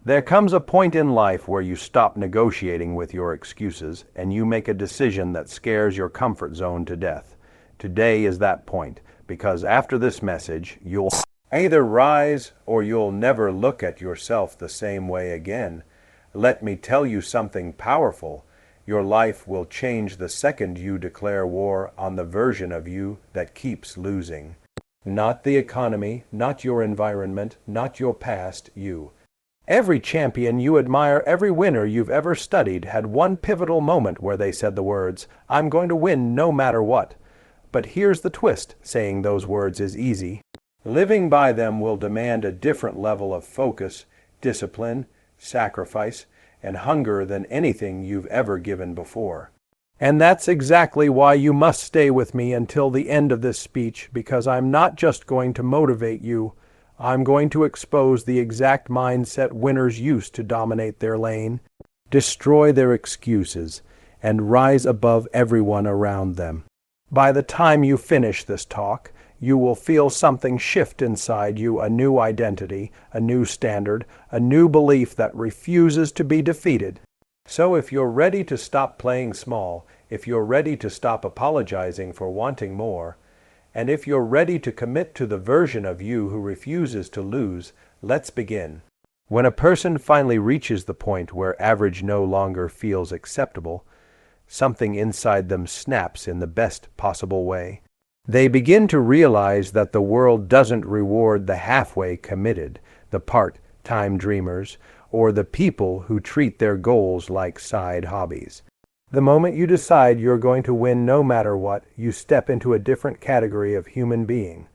There comes a point in life where you stop negotiating with your excuses and you make a decision that scares your comfort zone to death. Today is that point, because after this message, you'll either rise or you'll never look at yourself the same way again. Let me tell you something powerful. Your life will change the second you declare war on the version of you that keeps losing. Not the economy, not your environment, not your past, you. Every champion you admire, every winner you've ever studied had one pivotal moment where they said the words, "I'm going to win no matter what." But here's the twist: saying those words is easy. Living by them will demand a different level of focus, discipline, sacrifice, and hunger than anything you've ever given before. And that's exactly why you must stay with me until the end of this speech, because I'm not just going to motivate you. I'm going to expose the exact mindset winners use to dominate their lane, destroy their excuses, and rise above everyone around them. By the time you finish this talk, you will feel something shift inside you, a new identity, a new standard, a new belief that refuses to be defeated. So if you're ready to stop playing small, if you're ready to stop apologizing for wanting more, and if you're ready to commit to the version of you who refuses to lose, let's begin. When a person finally reaches the point where average no longer feels acceptable, something inside them snaps in the best possible way. They begin to realize that the world doesn't reward the halfway committed, the part-time dreamers, or the people who treat their goals like side hobbies. The moment you decide you're going to win no matter what, you step into a different category of human being,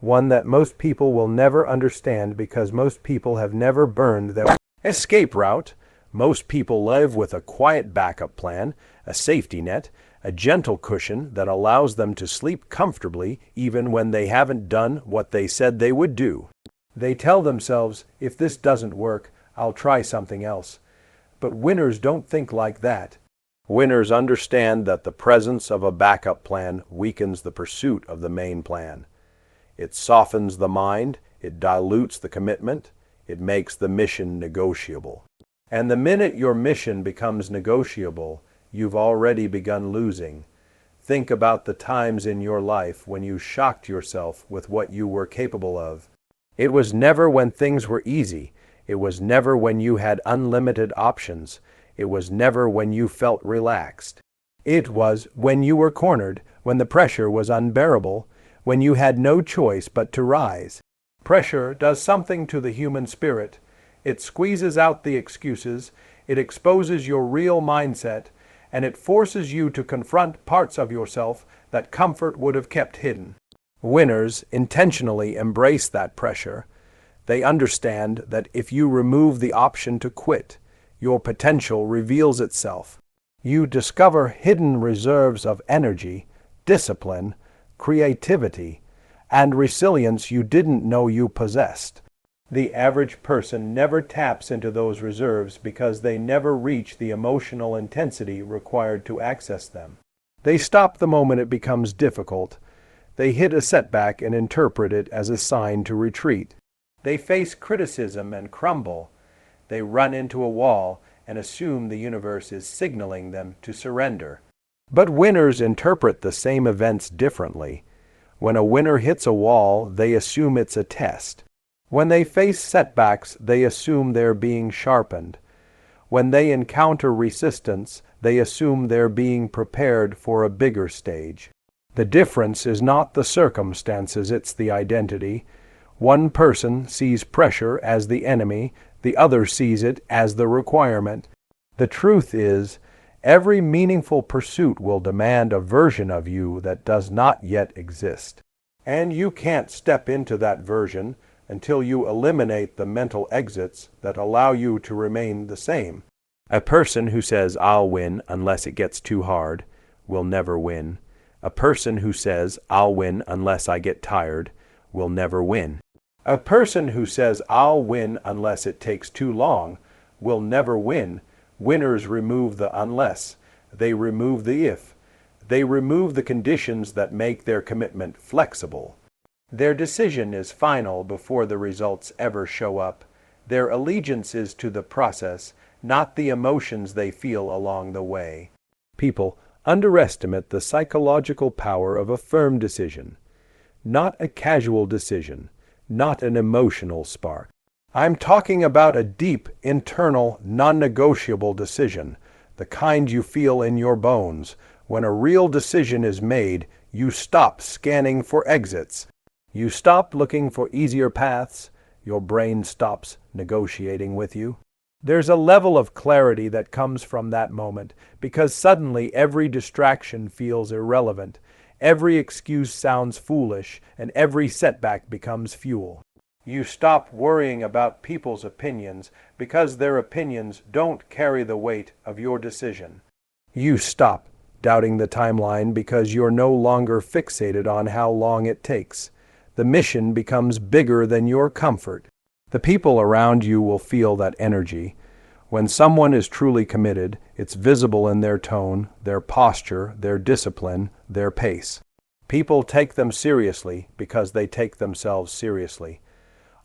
one that most people will never understand because most people have never burned their escape route. Most people live with a quiet backup plan, a safety net, a gentle cushion that allows them to sleep comfortably even when they haven't done what they said they would do. They tell themselves, if this doesn't work, I'll try something else. But winners don't think like that. Winners understand that the presence of a backup plan weakens the pursuit of the main plan. It softens the mind, it dilutes the commitment, it makes the mission negotiable. And the minute your mission becomes negotiable, you've already begun losing. Think about the times in your life when you shocked yourself with what you were capable of. It was never when things were easy. It was never when you had unlimited options. It was never when you felt relaxed. It was when you were cornered, when the pressure was unbearable, when you had no choice but to rise. Pressure does something to the human spirit. It squeezes out the excuses, it exposes your real mindset, and it forces you to confront parts of yourself that comfort would have kept hidden. Winners intentionally embrace that pressure. They understand that if you remove the option to quit, your potential reveals itself. You discover hidden reserves of energy, discipline, creativity, and resilience you didn't know you possessed. The average person never taps into those reserves because they never reach the emotional intensity required to access them. They stop the moment it becomes difficult. They hit a setback and interpret it as a sign to retreat. They face criticism and crumble. They run into a wall and assume the universe is signaling them to surrender. But winners interpret the same events differently. When a winner hits a wall, they assume it's a test. When they face setbacks, they assume they're being sharpened. When they encounter resistance, they assume they're being prepared for a bigger stage. The difference is not the circumstances, it's the identity. One person sees pressure as the enemy, the other sees it as the requirement. The truth is, every meaningful pursuit will demand a version of you that does not yet exist. And you can't step into that version until you eliminate the mental exits that allow you to remain the same. A person who says, "I'll win unless it gets too hard," will never win. A person who says, "I'll win unless I get tired," will never win. A person who says, "I'll win unless it takes too long," will never win. Winners remove the unless. They remove the if. They remove the conditions that make their commitment flexible. Their decision is final before the results ever show up. Their allegiance is to the process, not the emotions they feel along the way. People underestimate the psychological power of a firm decision, not a casual decision, not an emotional spark. I'm talking about a deep, internal, non-negotiable decision, the kind you feel in your bones. When a real decision is made, you stop scanning for exits. You stop looking for easier paths. Your brain stops negotiating with you. There's a level of clarity that comes from that moment, because suddenly every distraction feels irrelevant, every excuse sounds foolish, and every setback becomes fuel. You stop worrying about people's opinions because their opinions don't carry the weight of your decision. You stop doubting the timeline because you're no longer fixated on how long it takes. The mission becomes bigger than your comfort. The people around you will feel that energy. When someone is truly committed, it's visible in their tone, their posture, their discipline, their pace. People take them seriously because they take themselves seriously.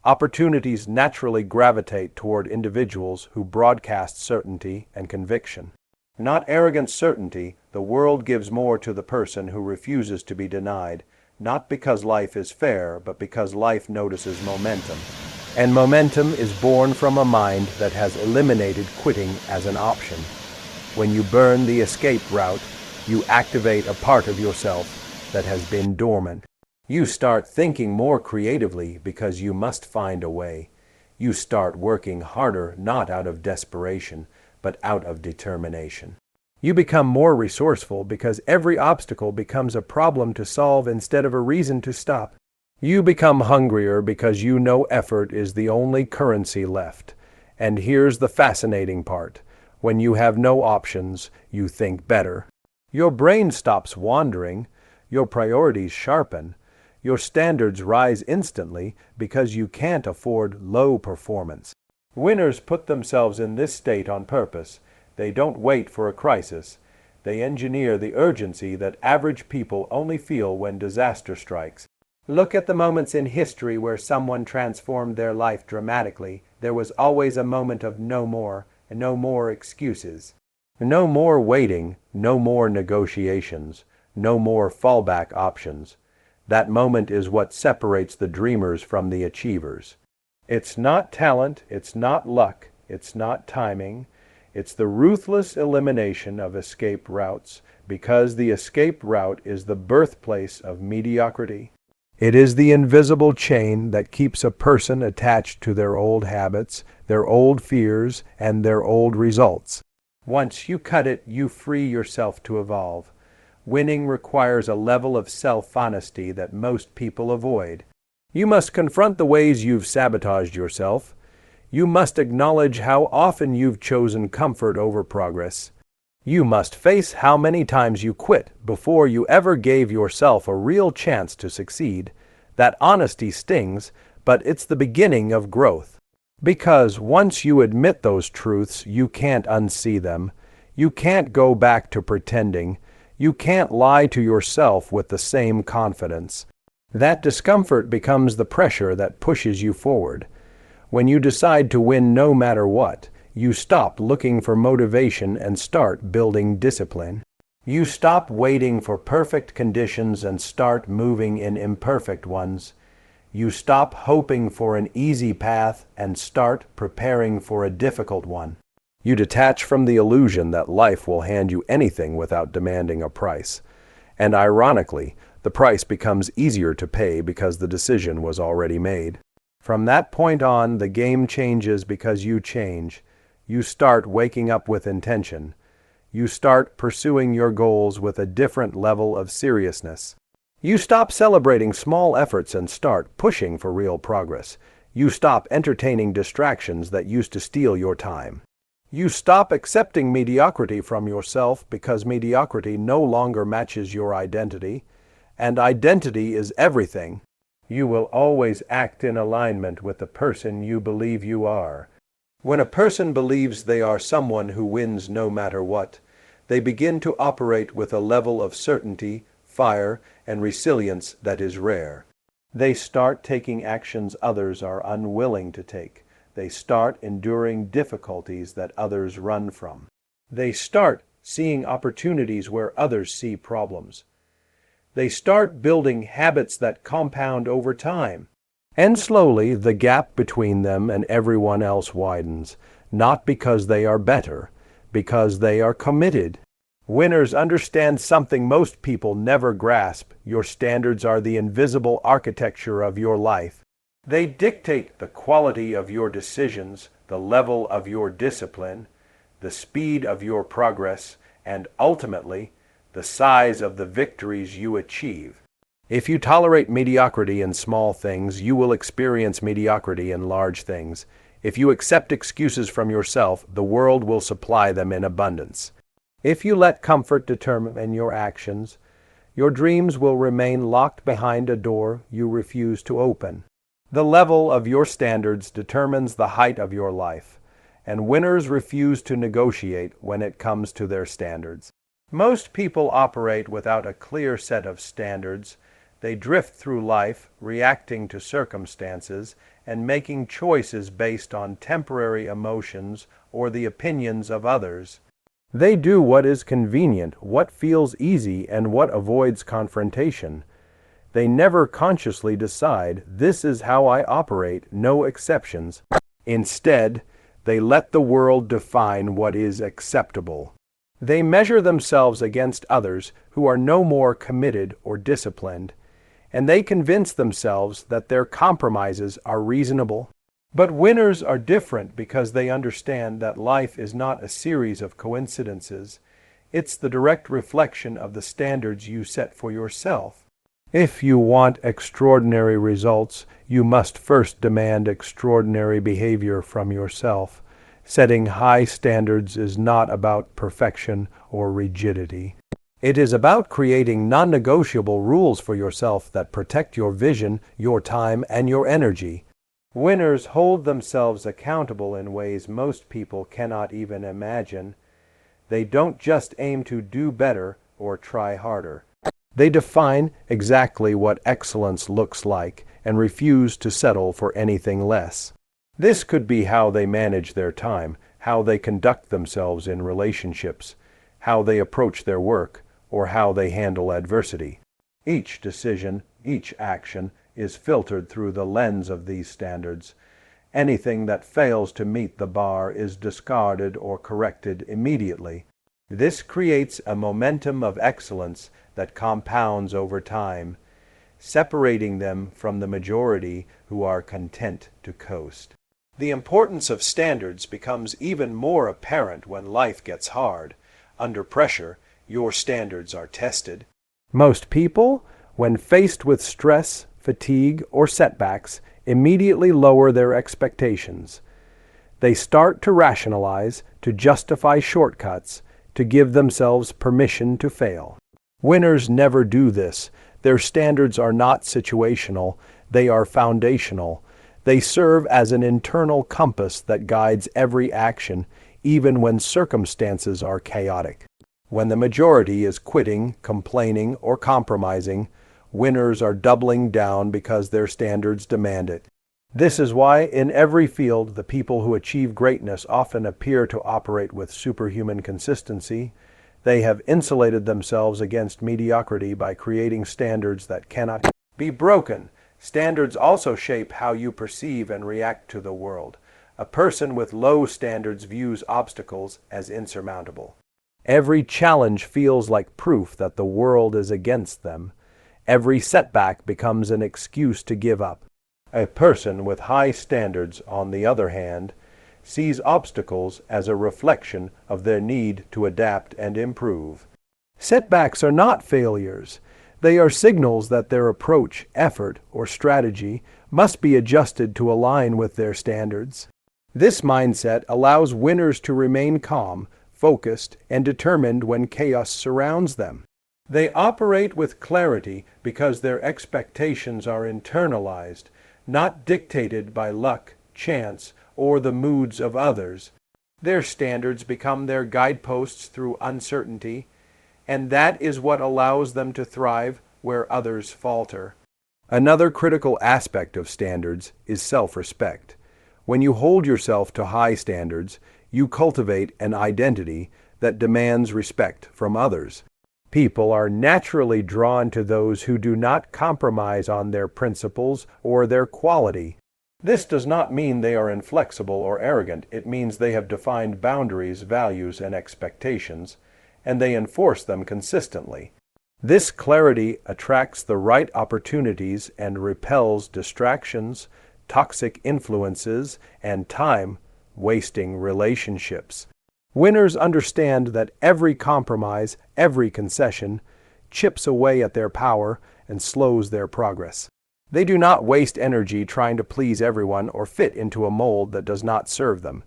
Opportunities naturally gravitate toward individuals who broadcast certainty and conviction. Not arrogant certainty, the world gives more to the person who refuses to be denied, not because life is fair, but because life notices momentum. And momentum is born from a mind that has eliminated quitting as an option. When you burn the escape route, you activate a part of yourself that has been dormant. You start thinking more creatively because you must find a way. You start working harder not out of desperation, but out of determination. You become more resourceful because every obstacle becomes a problem to solve instead of a reason to stop. You become hungrier because you know effort is the only currency left. And here's the fascinating part. When you have no options, you think better. Your brain stops wandering. Your priorities sharpen. Your standards rise instantly because you can't afford low performance. Winners put themselves in this state on purpose. They don't wait for a crisis. They engineer the urgency that average people only feel when disaster strikes. Look at the moments in history where someone transformed their life dramatically. There was always a moment of no more, and no more excuses. No more waiting, no more negotiations, no more fallback options. That moment is what separates the dreamers from the achievers. It's not talent, it's not luck, it's not timing. It's the ruthless elimination of escape routes, because the escape route is the birthplace of mediocrity. It is the invisible chain that keeps a person attached to their old habits, their old fears, and their old results. Once you cut it, you free yourself to evolve. Winning requires a level of self-honesty that most people avoid. You must confront the ways you've sabotaged yourself. You must acknowledge how often you've chosen comfort over progress. You must face how many times you quit before you ever gave yourself a real chance to succeed. That honesty stings, but it's the beginning of growth. Because once you admit those truths, you can't unsee them. You can't go back to pretending. You can't lie to yourself with the same confidence. That discomfort becomes the pressure that pushes you forward. When you decide to win no matter what, you stop looking for motivation and start building discipline. You stop waiting for perfect conditions and start moving in imperfect ones. You stop hoping for an easy path and start preparing for a difficult one. You detach from the illusion that life will hand you anything without demanding a price. And ironically, the price becomes easier to pay because the decision was already made. From that point on, the game changes because you change. You start waking up with intention. You start pursuing your goals with a different level of seriousness. You stop celebrating small efforts and start pushing for real progress. You stop entertaining distractions that used to steal your time. You stop accepting mediocrity from yourself because mediocrity no longer matches your identity, and identity is everything. You will always act in alignment with the person you believe you are. When a person believes they are someone who wins no matter what, they begin to operate with a level of certainty, fire, and resilience that is rare. They start taking actions others are unwilling to take. they start enduring difficulties that others run from. They start seeing opportunities where others see problems. They start building habits that compound over time. And slowly, the gap between them and everyone else widens, not because they are better, because they are committed. Winners understand something most people never grasp. Your standards are the invisible architecture of your life. They dictate the quality of your decisions, the level of your discipline, the speed of your progress, and ultimately, the size of the victories you achieve. If you tolerate mediocrity in small things, you will experience mediocrity in large things. If you accept excuses from yourself, the world will supply them in abundance. If you let comfort determine your actions, your dreams will remain locked behind a door you refuse to open. The level of your standards determines the height of your life, and winners refuse to negotiate when it comes to their standards. Most people operate without a clear set of standards. They drift through life, reacting to circumstances and making choices based on temporary emotions or the opinions of others. They do what is convenient, what feels easy, and what avoids confrontation. They never consciously decide, "This is how I operate, no exceptions." Instead, they let the world define what is acceptable. They measure themselves against others who are no more committed or disciplined, and they convince themselves that their compromises are reasonable. But winners are different because they understand that life is not a series of coincidences. It's the direct reflection of the standards you set for yourself. If you want extraordinary results, you must first demand extraordinary behavior from yourself. Setting high standards is not about perfection or rigidity. It is about creating non-negotiable rules for yourself that protect your vision, your time, and your energy. Winners hold themselves accountable in ways most people cannot even imagine. They don't just aim to do better or try harder. They define exactly what excellence looks like and refuse to settle for anything less. This could be how they manage their time, how they conduct themselves in relationships, how they approach their work, or how they handle adversity. Each decision, each action, is filtered through the lens of these standards. Anything that fails to meet the bar is discarded or corrected immediately. This creates a momentum of excellence that compounds over time, separating them from the majority who are content to coast. The importance of standards becomes even more apparent when life gets hard. Under pressure, your standards are tested. Most people, when faced with stress, fatigue, or setbacks, immediately lower their expectations. They start to rationalize, to justify shortcuts, to give themselves permission to fail. Winners never do this. Their standards are not situational, they are foundational. They serve as an internal compass that guides every action, even when circumstances are chaotic. When the majority is quitting, complaining, or compromising, winners are doubling down because their standards demand it. This is why, in every field, the people who achieve greatness often appear to operate with superhuman consistency. They have insulated themselves against mediocrity by creating standards that cannot be broken. Standards also shape how you perceive and react to the world. A person with low standards views obstacles as insurmountable. Every challenge feels like proof that the world is against them. Every setback becomes an excuse to give up. A person with high standards, on the other hand, sees obstacles as a reflection of their need to adapt and improve. Setbacks are not failures. They are signals that their approach, effort, or strategy must be adjusted to align with their standards. This mindset allows winners to remain calm, focused, and determined when chaos surrounds them. They operate with clarity because their expectations are internalized, not dictated by luck, chance, or the moods of others. Their standards become their guideposts through uncertainty, and that is what allows them to thrive where others falter. Another critical aspect of standards is self-respect. When you hold yourself to high standards, you cultivate an identity that demands respect from others. People are naturally drawn to those who do not compromise on their principles or their quality. This does not mean they are inflexible or arrogant. It means they have defined boundaries, values, and expectations, and they enforce them consistently. This clarity attracts the right opportunities and repels distractions, toxic influences, and time-wasting relationships. Winners understand that every compromise, every concession, chips away at their power and slows their progress. They do not waste energy trying to please everyone or fit into a mold that does not serve them.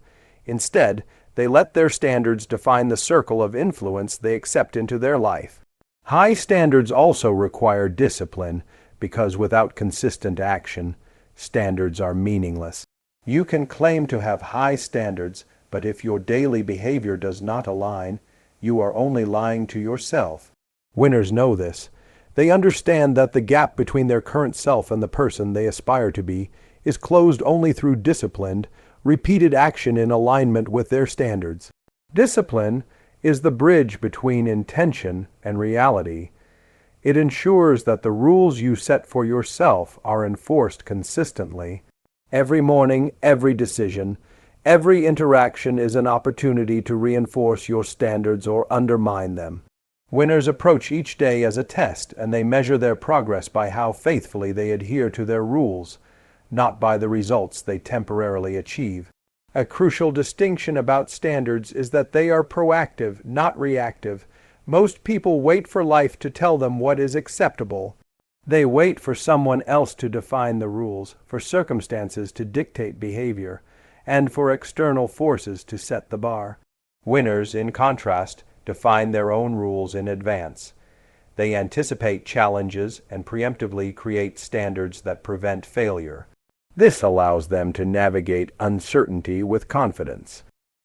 Instead, they let their standards define the circle of influence they accept into their life. High standards also require discipline because without consistent action, standards are meaningless. You can claim to have high standards, but if your daily behavior does not align, you are only lying to yourself. Winners know this. They understand that the gap between their current self and the person they aspire to be is closed only through disciplined, repeated action in alignment with their standards. Discipline is the bridge between intention and reality. It ensures that the rules you set for yourself are enforced consistently. Every morning, every decision, every interaction is an opportunity to reinforce your standards or undermine them. Winners approach each day as a test, and they measure their progress by how faithfully they adhere to their rules, not by the results they temporarily achieve. A crucial distinction about standards is that they are proactive, not reactive. Most people wait for life to tell them what is acceptable. They wait for someone else to define the rules, for circumstances to dictate behavior, and for external forces to set the bar. Winners, in contrast, define their own rules in advance. They anticipate challenges and preemptively create standards that prevent failure. This allows them to navigate uncertainty with confidence.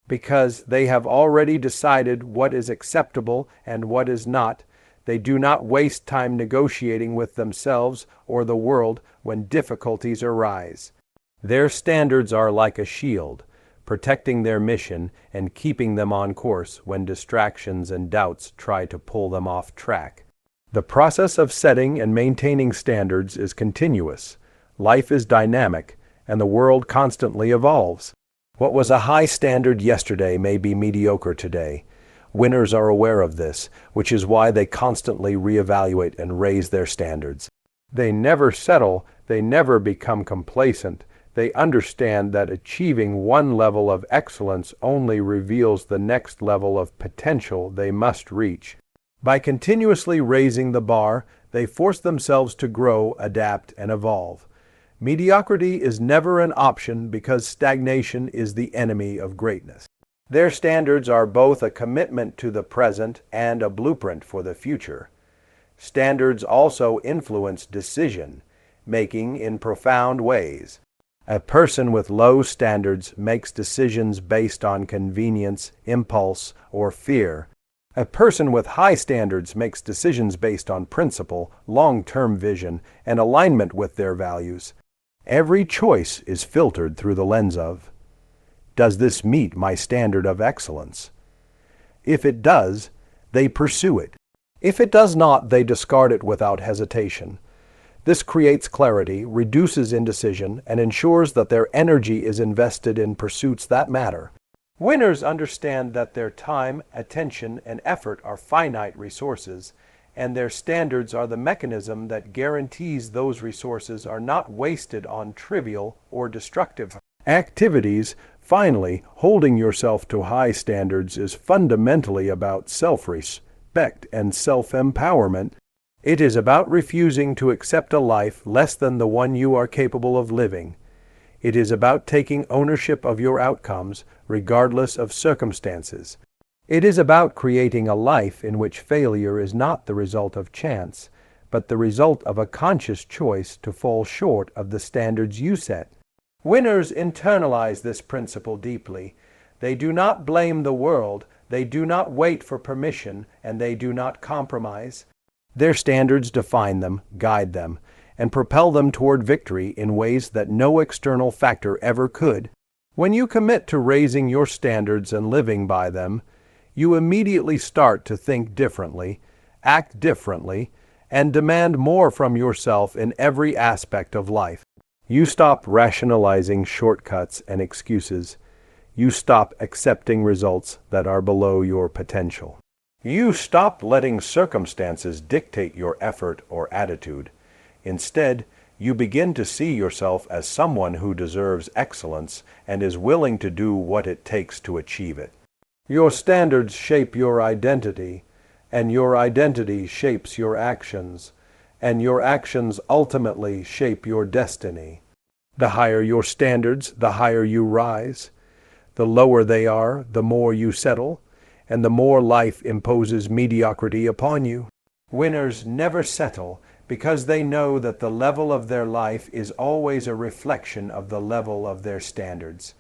Because they have already decided what is acceptable and what is not, they do not waste time negotiating with themselves or the world when difficulties arise. Their standards are like a shield, protecting their mission and keeping them on course when distractions and doubts try to pull them off track. The process of setting and maintaining standards is continuous. Life is dynamic, and the world constantly evolves. What was a high standard yesterday may be mediocre today. Winners are aware of this, which is why they constantly reevaluate and raise their standards. They never settle, they never become complacent. They understand that achieving one level of excellence only reveals the next level of potential they must reach. By continuously raising the bar, they force themselves to grow, adapt, and evolve. Mediocrity is never an option because stagnation is the enemy of greatness. Their standards are both a commitment to the present and a blueprint for the future. Standards also influence decision-making in profound ways. A person with low standards makes decisions based on convenience, impulse, or fear. A person with high standards makes decisions based on principle, long-term vision, and alignment with their values. Every choice is filtered through the lens of, does this meet my standard of excellence? If it does, they pursue it. If it does not, they discard it without hesitation. This creates clarity, reduces indecision, and ensures that their energy is invested in pursuits that matter. Winners understand that their time, attention, and effort are finite resources, and their standards are the mechanism that guarantees those resources are not wasted on trivial or destructive activities. Finally, holding yourself to high standards is fundamentally about self-respect and self-empowerment. It is about refusing to accept a life less than the one you are capable of living. It is about taking ownership of your outcomes, regardless of circumstances. It is about creating a life in which failure is not the result of chance, but the result of a conscious choice to fall short of the standards you set. Winners internalize this principle deeply. They do not blame the world, they do not wait for permission, and they do not compromise. Their standards define them, guide them, and propel them toward victory in ways that no external factor ever could. When you commit to raising your standards and living by them, you immediately start to think differently, act differently, and demand more from yourself in every aspect of life. You stop rationalizing shortcuts and excuses. You stop accepting results that are below your potential. You stop letting circumstances dictate your effort or attitude. Instead, you begin to see yourself as someone who deserves excellence and is willing to do what it takes to achieve it. Your standards shape your identity, and your identity shapes your actions, and your actions ultimately shape your destiny. The higher your standards, the higher you rise. The lower they are, the more you settle, and the more life imposes mediocrity upon you. Winners never settle because they know that the level of their life is always a reflection of the level of their standards.